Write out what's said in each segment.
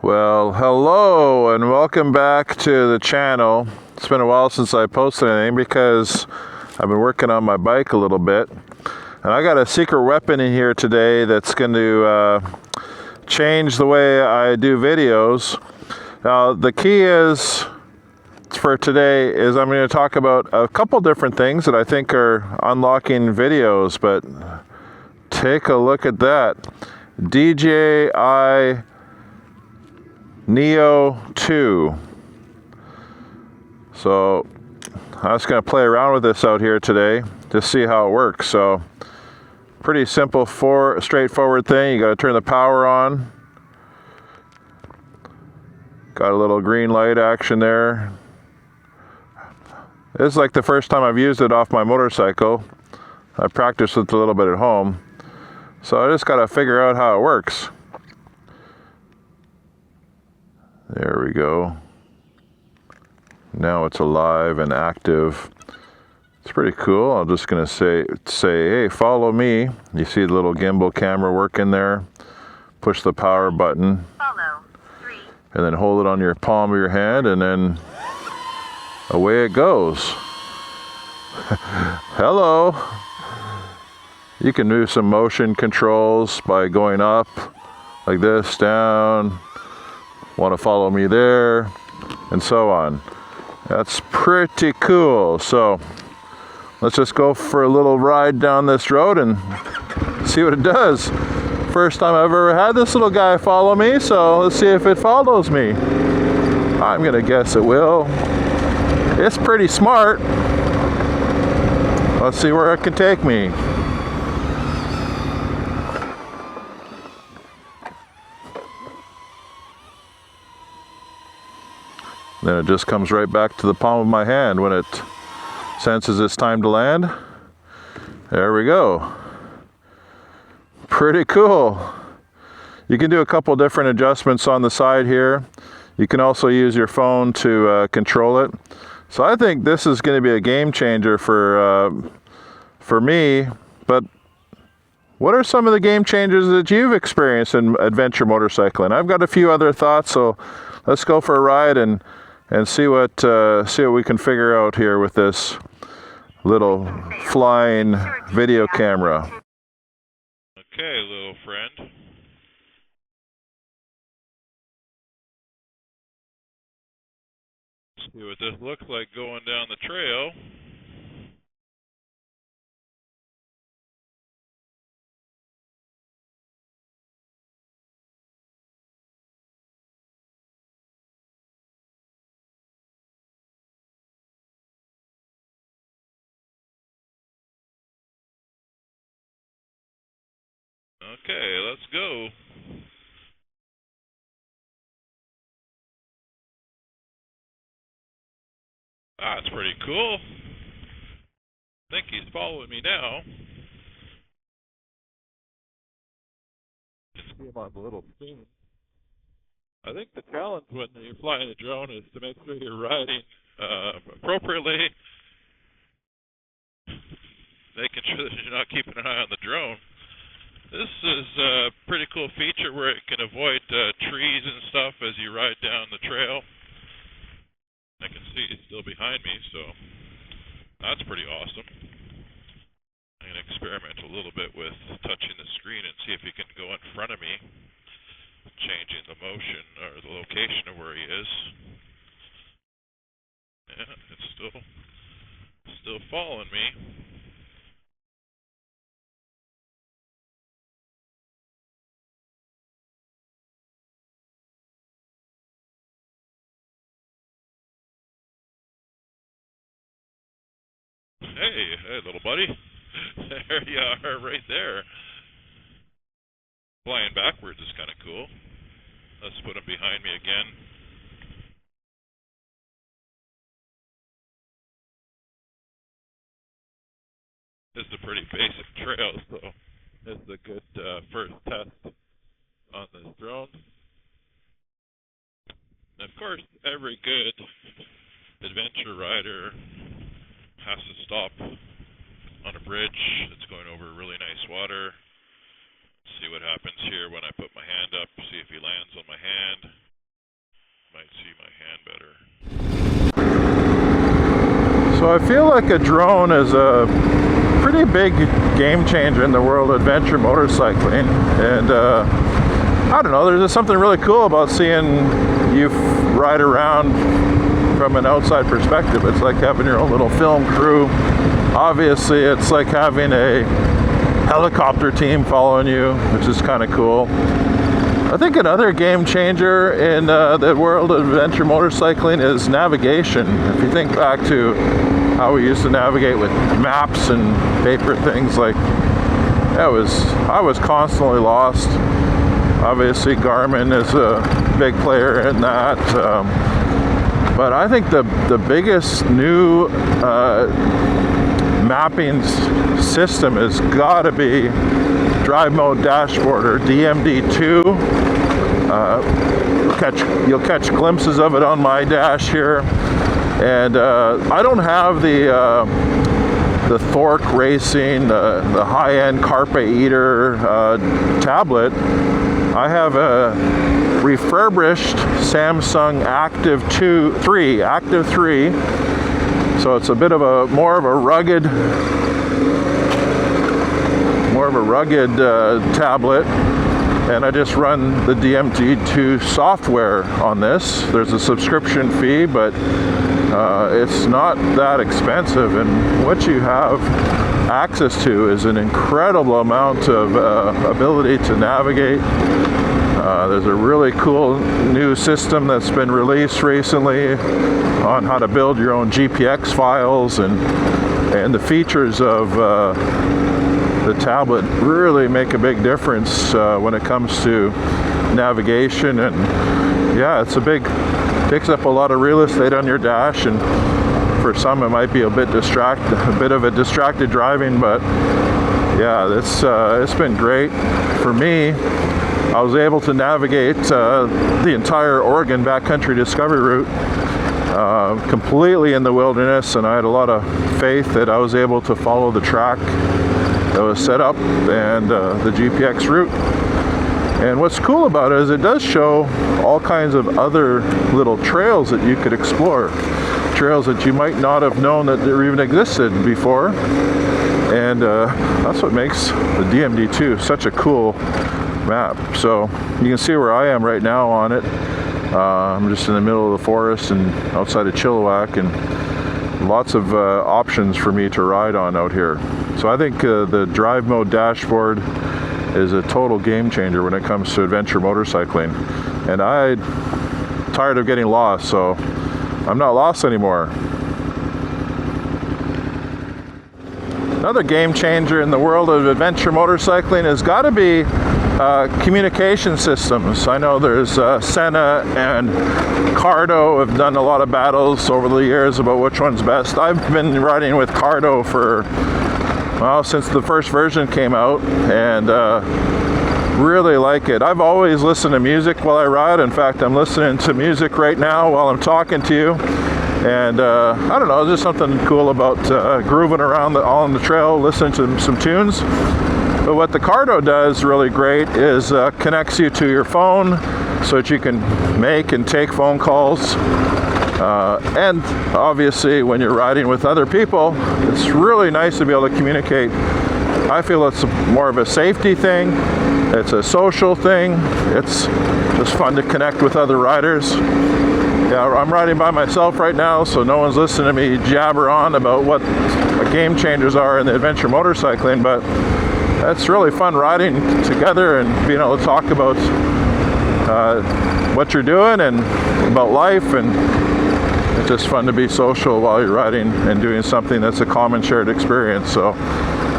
Well, hello and welcome back to the channel. It's been a while since I posted anything because I've been working on my bike a little bit. And I got a secret weapon in here today that's going to change the way I do videos. Now, the key is for today is I'm going to talk about a couple different things that I think are unlocking videos, but take a look at that. DJI Neo 2. So I'm just going to play around with this out here today to see how it works. So pretty simple, straightforward thing. You got to turn the power on. Got a little green light action there. This is like the first time I've used it off my motorcycle. I practiced it a little bit at home. So I just got to figure out how it works. There we go. Now it's alive and active. It's pretty cool. I'm just going to say, hey, follow me. You see the little gimbal camera working there. Push the power button. Follow. 3. And then hold it on your palm of your hand, and then away it goes. Hello. You can do some motion controls by going up like this, down. Want to follow me there, and so on. That's pretty cool. So let's just go for a little ride down this road and see what it does. First time I've ever had this little guy follow me, so let's see if it follows me. I'm gonna guess it will. It's pretty smart. Let's see where it can take me. Then it just comes right back to the palm of my hand when it senses it's time to land. There we go. Pretty cool. You can do a couple different adjustments on the side here. You can also use your phone to control it. So I think this is going to be a game changer for me. But what are some of the game changers that you've experienced in adventure motorcycling? I've got a few other thoughts, so let's go for a ride and see what we can figure out here with this little flying video camera. Okay, little friend. See what this looks like going down the trail. Okay, let's go. Ah, it's pretty cool. I think he's following me now. Just see him on the little screen. I think the challenge when you're flying a drone is to make sure you're riding appropriately, making sure that you're not keeping an eye on the drone. This is a pretty cool feature where it can avoid trees and stuff as you ride down the trail. I can see it's still behind me, so that's pretty awesome. I'm going to experiment a little bit with touching the screen and see if he can go in front of me, changing the motion or the location of where he is. Yeah, it's still following me. Hey, little buddy. There you are, right there. Flying backwards is kind of cool. Let's put him behind me again. This is a pretty basic trail, so this is a good first test on this drone. And of course, every good adventure rider has to stop on a bridge that's going over really nice water. See what happens here when I put my hand up, see if he lands on my hand. might see my hand better. So I feel like a drone is a pretty big game changer in the world of adventure motorcycling, and I don't know, there's just something really cool about seeing you ride around from an outside perspective. It's like having your own little film crew. Obviously, it's like having a helicopter team following you, which is kind of cool. I think another game changer in the world of adventure motorcycling is navigation. If you think back to how we used to navigate with maps and paper things, like I was constantly lost. Obviously, Garmin is a big player in that. But I think the biggest new mapping system has got to be Drive Mode Dashboard, or DMD2. You'll catch glimpses of it on my dash here. And I don't have the Thork Racing, the high-end Carpe Eater tablet. I have a refurbished Samsung Active 3, so it's a bit of more of a rugged tablet, and I just run the DMD2 software on this. There's a subscription fee, but it's not that expensive, and what you have access to is an incredible amount of ability to navigate. There's a really cool new system that's been released recently on how to build your own GPX files, and the features of the tablet really make a big difference when it comes to navigation. And yeah, picks up a lot of real estate on your dash, and for some it might be a bit of a distracted driving, but yeah, it's been great for me. I was able to navigate the entire Oregon backcountry discovery route completely in the wilderness, and I had a lot of faith that I was able to follow the track that was set up and the GPX route. And what's cool about it is it does show all kinds of other little trails that you could explore, trails that you might not have known that there even existed before. And that's what makes the DMD2 such a cool map. So you can see where I am right now on it. I'm just in the middle of the forest and outside of Chilliwack, and lots of options for me to ride on out here. So I think the Drive Mode Dashboard is a total game changer when it comes to adventure motorcycling. And I'm tired of getting lost, so I'm not lost anymore. Another game changer in the world of adventure motorcycling has got to be communication systems. I know there's Senna and Cardo have done a lot of battles over the years about which one's best. I've been riding with Cardo for, well, since the first version came out, and really like it. I've always listened to music while I ride. In fact, I'm listening to music right now while I'm talking to you. And I don't know, there's just something cool about grooving around on the trail, listening to some tunes. But what the Cardo does really great is connects you to your phone so that you can make and take phone calls. And obviously when you're riding with other people, it's really nice to be able to communicate. I feel it's more of a safety thing. It's a social thing. It's just fun to connect with other riders. Yeah, I'm riding by myself right now, so no one's listening to me jabber on about what game changers are in the adventure motorcycling, but it's really fun riding together and being able to talk about what you're doing and about life, and it's just fun to be social while you're riding and doing something that's a common shared experience. So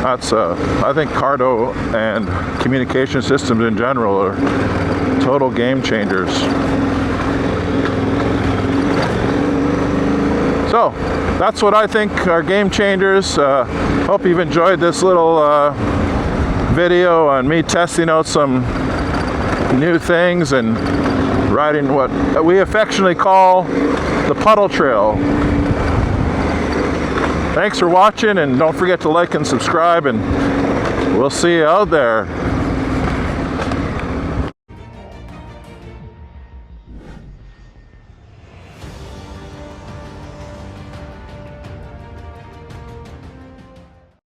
that's I think Cardo and communication systems in general are total game changers. So that's what I think are game changers. Hope you've enjoyed this little video on me testing out some new things and riding what we affectionately call the puddle trail. Thanks for watching, and don't forget to like and subscribe, and we'll see you out there.